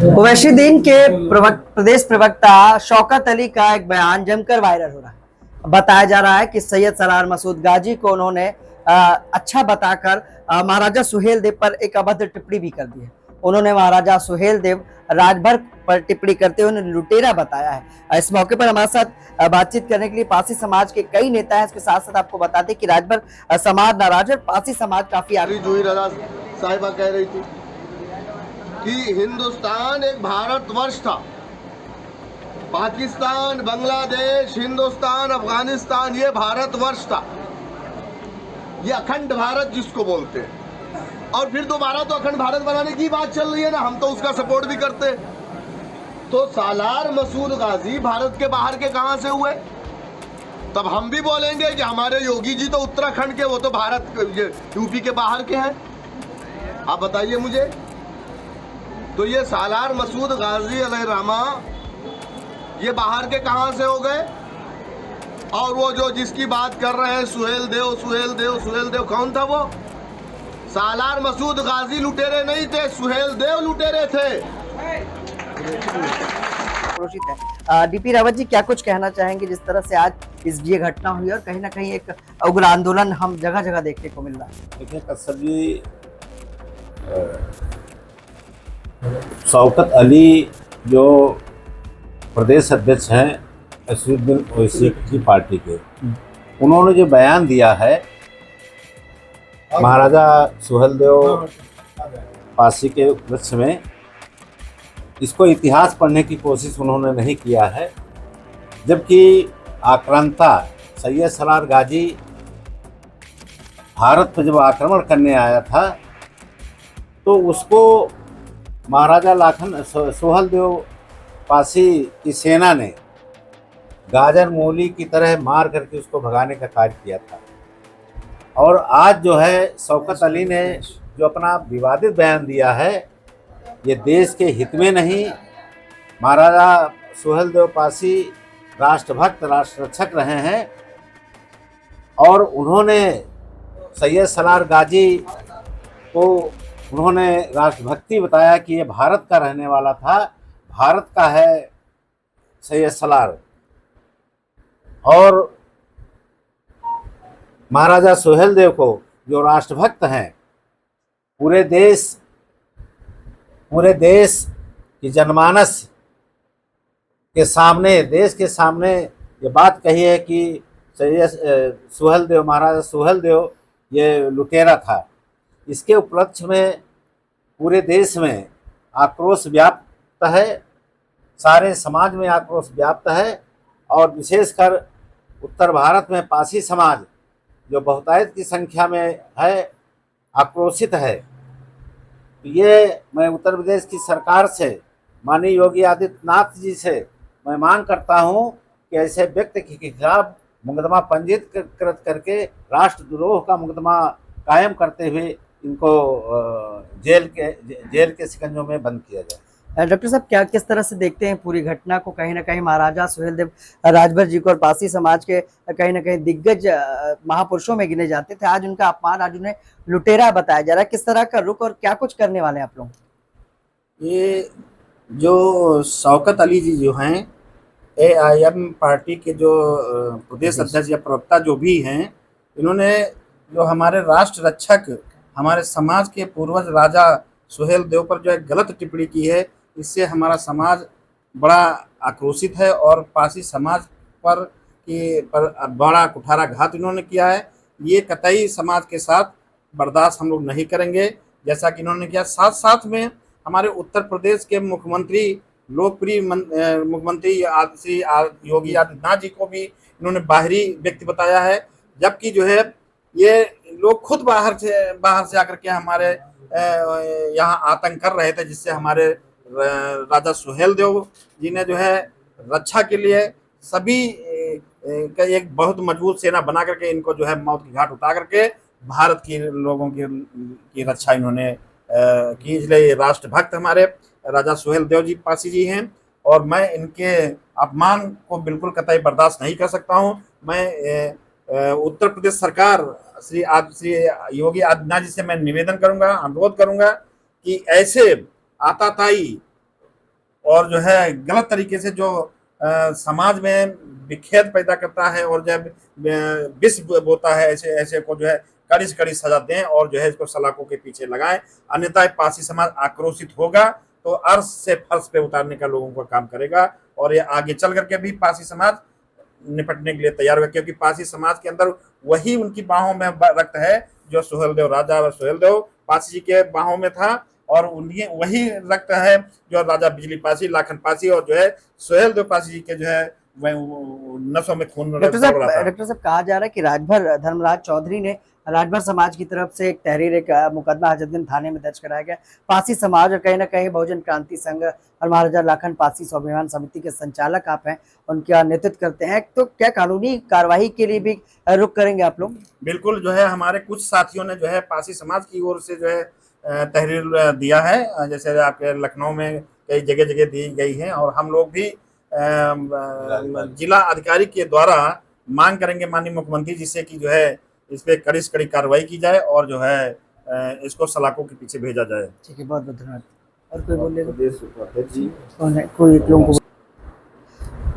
ओवैसी दिन के प्रदेश प्रवक्ता शौकत अली का एक बयान जमकर वायरल हो रहा है। बताया जा रहा है कि सैयद सलार मसूद गाजी को उन्होंने अच्छा बताकर महाराजा सुहेल देव पर एक अभद्र टिप्पणी भी कर दी है। उन्होंने महाराजा सुहेल देव राजभर पर टिप्पणी करते हुए उन्हें लुटेरा बताया है। इस मौके पर हमारे साथ बातचीत करने के लिए पारसी समाज के कई नेता हैं। इसके साथ साथ आपको बता दें कि राजभर समाज नाराज है, पारसी समाज काफी आगे। जूही राजा साहिबा कह रही थी कि हिंदुस्तान एक भारतवर्ष था, पाकिस्तान, बांग्लादेश, हिंदुस्तान, अफगानिस्तान ये भारतवर्ष था, ये अखंड भारत जिसको बोलते हैं। और फिर दोबारा तो अखंड भारत बनाने की बात चल रही है ना, हम तो उसका सपोर्ट भी करते हैं। तो सालार मसूद गाजी भारत के बाहर के कहां से हुए? तब हम भी बोलेंगे कि हमारे योगी जी तो उत्तराखंड के, वो तो भारत यूपी के बाहर के हैं। आप बताइए मुझे। तो ये सालार मसूद गाजी अलैहिर्रहमा ये बाहर के कहां से हो गए? और वो जो जिसकी बात कर रहे हैं सुहेल देव, सुहेल देव, सुहेल देव, कौन था वो? सालार मसूद गाजी लुटेरे नहीं थे, सुहेल देव लुटेरे थे। डीपी रावत जी, क्या कुछ कहना चाहेंगे जिस तरह से आज इस ये घटना हुई और कहीं ना कहीं एक उग्र आंदोलन हम जगह जगह देखने को मिल रहा है? देखिए कसर जी, शौकत अली जो प्रदेश अध्यक्ष हैं असदुद्दीन ओवैसी की पार्टी के, उन्होंने जो बयान दिया है महाराजा सुहेलदेव पासी के उपलक्ष्य में, इसको इतिहास पढ़ने की कोशिश उन्होंने नहीं किया है। जबकि आक्रांता सैयद सलार गाजी भारत पर जब आक्रमण करने आया था तो उसको महाराजा सुहेलदेव पासी की सेना ने गाजर मूली की तरह मार करके उसको भगाने का कार्य किया था। और आज जो है शौकत अली ने जो अपना विवादित बयान दिया है, ये देश के हित में नहीं। महाराजा सुहेलदेव पासी राष्ट्रभक्त, राष्ट्र रक्षक रहे हैं और उन्होंने सैयद सलार गाजी को उन्होंने राष्ट्रभक्ति बताया कि ये भारत का रहने वाला था, भारत का है सैयद सलार। और महाराजा सुहेलदेव को जो राष्ट्रभक्त हैं, पूरे देश की जनमानस के सामने, देश के सामने ये बात कही है कि सैयद सुहेलदेव, महाराजा सुहेलदेव ये लुटेरा था। इसके उपलक्ष्य में पूरे देश में आक्रोश व्याप्त है, सारे समाज में आक्रोश व्याप्त है। और विशेषकर उत्तर भारत में पासी समाज जो बहुतायत की संख्या में है, आक्रोशित है। ये मैं उत्तर प्रदेश की सरकार से, माननीय योगी आदित्यनाथ जी से मैं मांग करता हूँ कि ऐसे व्यक्ति के खिलाफ मुकदमा पंजीकृत करके राष्ट्रद्रोह का मुकदमा कायम करते हुए इनको जेल के शिकंजों में बंद किया जाए। डॉक्टर साहब, क्या किस तरह से देखते हैं पूरी घटना को? कहीं ना कहीं महाराजा सुहेलदेव राजभर जी को और पासी समाज के कहीं ना कहीं दिग्गज महापुरुषों में गिने जाते थे, आज उनका अपमान, आज उन्हें लुटेरा बताया जा रहा है। किस तरह का रुख और क्या कुछ करने वाले हैं आप लोग? ये जो शौकत अली जी जो हैं, AIM पार्टी के जो प्रदेश अध्यक्ष या प्रवक्ता जो भी हैं, इन्होंने जो हमारे राष्ट्र रक्षक, हमारे समाज के पूर्वज राजा सुहेलदेव पर जो एक गलत टिप्पणी की है, इससे हमारा समाज बड़ा आक्रोशित है और पासी समाज पर बड़ा कुठाराघात इन्होंने किया है। ये कतई समाज के साथ बर्दाश्त हम लोग नहीं करेंगे, जैसा कि इन्होंने किया। साथ साथ में हमारे उत्तर प्रदेश के मुख्यमंत्री, लोकप्रिय मुख्यमंत्री श्री योगी आदित्यनाथ जी को भी इन्होंने बाहरी व्यक्ति बताया है। जबकि जो है ये लोग खुद बाहर से आकर के हमारे यहाँ आतंक कर रहे थे, जिससे हमारे राजा सुहेलदेव जी ने जो है रक्षा के लिए सभी का एक बहुत मजबूत सेना बना करके इनको जो है मौत की घाट उतार करके भारत के लोगों की रक्षा इन्होंने की। इसलिए राष्ट्रभक्त हमारे राजा सुहेलदेव जी पासी जी हैं और मैं इनके अपमान को बिल्कुल कतई बर्दाश्त नहीं कर सकता हूँ। मैं उत्तर प्रदेश सरकार श्री योगी आदित्यनाथ जी से मैं निवेदन करूंगा, अनुरोध करूंगा कि ऐसे आताताई और जो है गलत तरीके से जो समाज में विखेद पैदा करता है और जब विष बोता है, ऐसे ऐसे को जो है कड़ी से कड़ी सजा दें और जो है इसको सलाखों के पीछे लगाएं। अन्यथा पारसी समाज आक्रोशित होगा तो अर्श से फर्श पे उतारने का लोगों का काम करेगा और ये आगे चल करके भी पारसी समाज निपटने के लिए तैयार होगा, क्योंकि पारसी समाज के अंदर वही उनकी बाहों में रक्त है जो सुहेलदेव राजा व सुहेलदेव पारसी जी के बाहों में था, और उन्हीं वही रक्त है जो राजा बिजली पासी, लाखन पासी और जो है सुहेलदेव पासी जी के जो है नसों में खून डॉक्टर साहब कहा जा रहा है कि राजभर धर्मराज चौधरी ने राजभर समाज की तरफ से एक तहरीर, एक मुकदमा हजरतगंज थाने में दर्ज कराया गया। पासी समाज और कहीं ना कहीं बहुजन क्रांति संघ और महाराजा लाखन पासी स्वाभिमान समिति के संचालक आप हैं, उनका नेतृत्व करते हैं, तो क्या कानूनी कार्यवाही के लिए भी रुख करेंगे आप लोग? बिल्कुल, जो है हमारे कुछ साथियों ने जो है पासी समाज की ओर से जो है तहरीर दिया है, जैसे आपके लखनऊ में कई जगह जगह दी गई है, और हम लोग भी जिला अधिकारी के द्वारा मांग करेंगे माननीय मुख्यमंत्री जी से कि जो है इस पे कड़ी से कड़ी कार्रवाई की जाए और जो है इसको सलाखों के पीछे भेजा जाए। ठीक है, बहुत बहुत धन्यवाद। और कोई बोलेगा? कोई एक लोगों को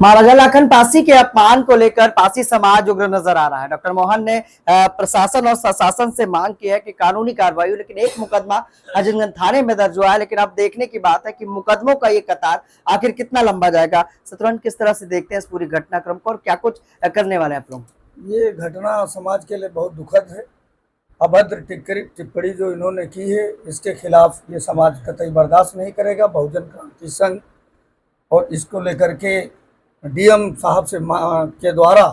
महाराजा लाखन पासी के अपमान को लेकर पासी समाज उग्र नजर आ रहा है। डॉक्टर मोहन ने प्रशासन और प्रशासन से मांग की है कि कानूनी कार्रवाई हो, लेकिन एक मुकदमा हजरतगंज थाने में दर्ज हुआ है, लेकिन अब देखने की बात है कि मुकदमों का ये कतार आखिर कितना लंबा जाएगा। शत्रुघ्न, किस तरह से देखते हैं इस पूरी घटनाक्रम को और क्या कुछ करने वाले हैं आप लोग? ये घटना समाज के लिए बहुत दुखद है। अभद्र टिप्पणी जो इन्होंने की है, इसके खिलाफ ये समाज कतई बर्दाश्त नहीं करेगा। बहुजन क्रांति संघ और इसको लेकर के डीएम साहब से के द्वारा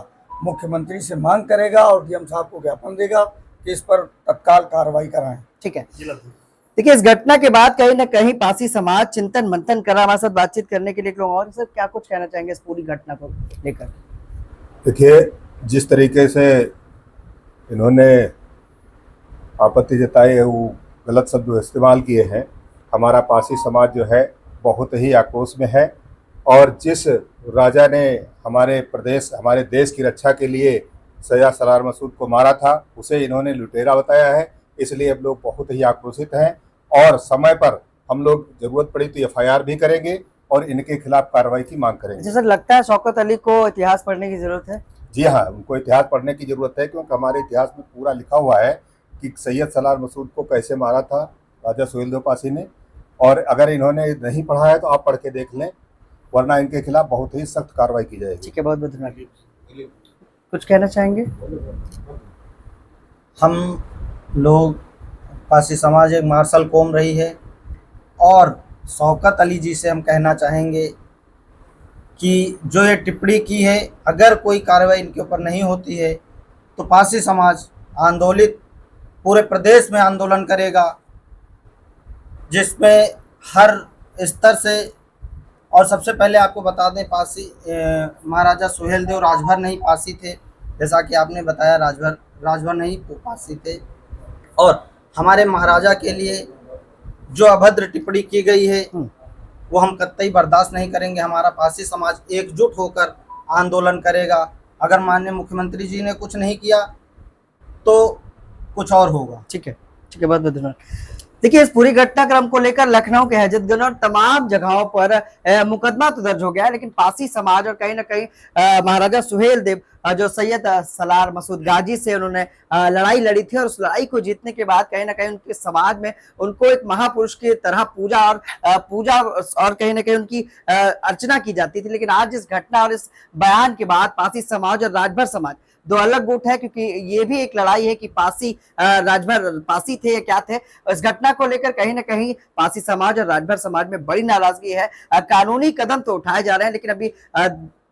मुख्यमंत्री से मांग करेगा और डीएम साहब को ज्ञापन देगा कि इस पर तत्काल कार्रवाई कराएं। ठीक है, देखिए इस घटना के बाद कहीं ना कहीं पासी समाज चिंतन मंथन कर रहा। हमारे साथ बातचीत करने के लिए लोग और सर क्या कुछ कहना चाहेंगे इस पूरी घटना को लेकर? देखिए, जिस तरीके से इन्होंने आपत्ति जताई है, वो गलत शब्द इस्तेमाल किए हैं, हमारा पासी समाज जो है बहुत ही आक्रोश में है। और जिस राजा ने हमारे प्रदेश, हमारे देश की रक्षा के लिए सैयद सलार मसूद को मारा था, उसे इन्होंने लुटेरा बताया है। इसलिए हम लोग बहुत ही आक्रोशित हैं और समय पर हम लोग जरूरत पड़ी तो एफआईआर भी करेंगे और इनके खिलाफ कार्रवाई की मांग करेंगे। सर, लगता है शौकत अली को इतिहास पढ़ने की जरूरत है? जी हाँ, उनको इतिहास पढ़ने की जरूरत है, क्योंकि हमारे इतिहास में पूरा लिखा हुआ है कि सैयद सलार मसूद को कैसे मारा था राजा सुहेलदेव पासी ने। और अगर इन्होंने नहीं पढ़ा है तो आप पढ़ के देख लें, वरना इनके खिलाफ बहुत ही सख्त कार्रवाई की जाएगी। ठीक है, बहुत बहुत धन्यवाद। कुछ कहना चाहेंगे? हम लोग पासी समाज एक मार्शल कौम रही है और शौकत अली जी से हम कहना चाहेंगे कि जो ये टिप्पणी की है, अगर कोई कार्रवाई इनके ऊपर नहीं होती है तो पासी समाज आंदोलित पूरे प्रदेश में आंदोलन करेगा, जिसमें हर स्तर से। और सबसे पहले आपको बता दें, पासी महाराजा सुहेलदेव राजभर नहीं पासी थे, जैसा कि आपने बताया, राजभर नहीं तो पासी थे। और हमारे महाराजा के लिए जो अभद्र टिप्पणी की गई है वो हम कतई बर्दाश्त नहीं करेंगे। हमारा पासी समाज एकजुट होकर आंदोलन करेगा। अगर माननीय मुख्यमंत्री जी ने कुछ नहीं किया तो कुछ और होगा। ठीक है, ठीक है, बहुत बहुत धन्यवाद। देखिए इस पूरी घटनाक्रम को लेकर लखनऊ के हजरतगंज और तमाम जगहों पर मुकदमा तो दर्ज हो गया है, लेकिन पासी समाज और कहीं ना कहीं महाराजा सुहेलदेव जो सैयद सलार मसूद गाजी से उन्होंने लड़ाई लड़ी थी, और उस लड़ाई को जीतने के बाद कहीं ना कहीं उनके समाज में उनको एक महापुरुष की तरह पूजा और कहीं ना कहीं उनकी अर्चना की जाती थी। लेकिन आज इस घटना और इस बयान के बाद पासी समाज और राजभर समाज दो अलग गुट है, क्योंकि ये भी एक लड़ाई है कि पासी राजभर पासी थे या क्या थे। इस घटना को लेकर कहीं ना कहीं पासी समाज और राजभर समाज में बड़ी नाराजगी है। कानूनी कदम तो उठाए जा रहे हैं, लेकिन अभी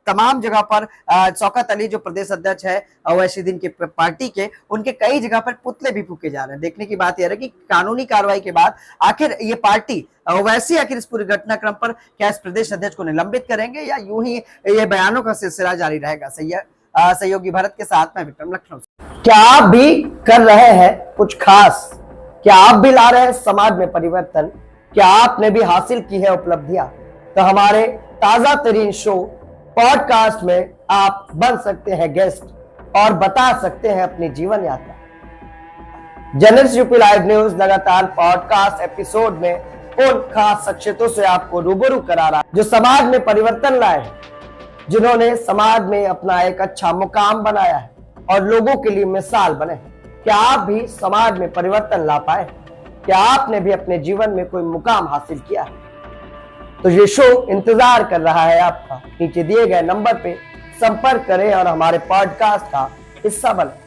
तमाम जगह पर शौकत अली जो प्रदेश अध्यक्ष है ओवैसी दिन की पार्टी के, उनके कई जगह पर पुतले भी फूके जा रहे हैं। देखने की बात यह है कि कानूनी कार्रवाई के बाद आखिर ये पार्टी ओवैसी आखिर इस पूरे घटनाक्रम पर क्या इस प्रदेश अध्यक्ष को निलंबित करेंगे या यूं ही ये बयानों का सिलसिला जारी रहेगा। सहयोगी भरत के साथ में विक्रम, लखनऊ। क्या आप भी कर रहे हैं कुछ खास? क्या आप भी ला रहे हैं समाज में परिवर्तन? क्या आपने भी हासिल की है उपलब्धियां? तो हमारे ताजा तरीन शो पॉडकास्ट में आप बन सकते हैं गेस्ट और बता सकते हैं अपनी जीवन यात्रा। जर्नलिस्ट यूपी लाइव न्यूज लगातार पॉडकास्ट एपिसोड में उन खास शख्सियतों से आपको रूबरू करा रहा है जो समाज में परिवर्तन लाए हैं, जिन्होंने समाज में अपना एक अच्छा मुकाम बनाया है और लोगों के लिए मिसाल बने। क्या आप भी समाज में परिवर्तन ला पाए? क्या आपने भी अपने जीवन में कोई मुकाम हासिल किया है? तो ये शो इंतजार कर रहा है आपका। नीचे दिए गए नंबर पे संपर्क करें और हमारे पॉडकास्ट का हिस्सा बने।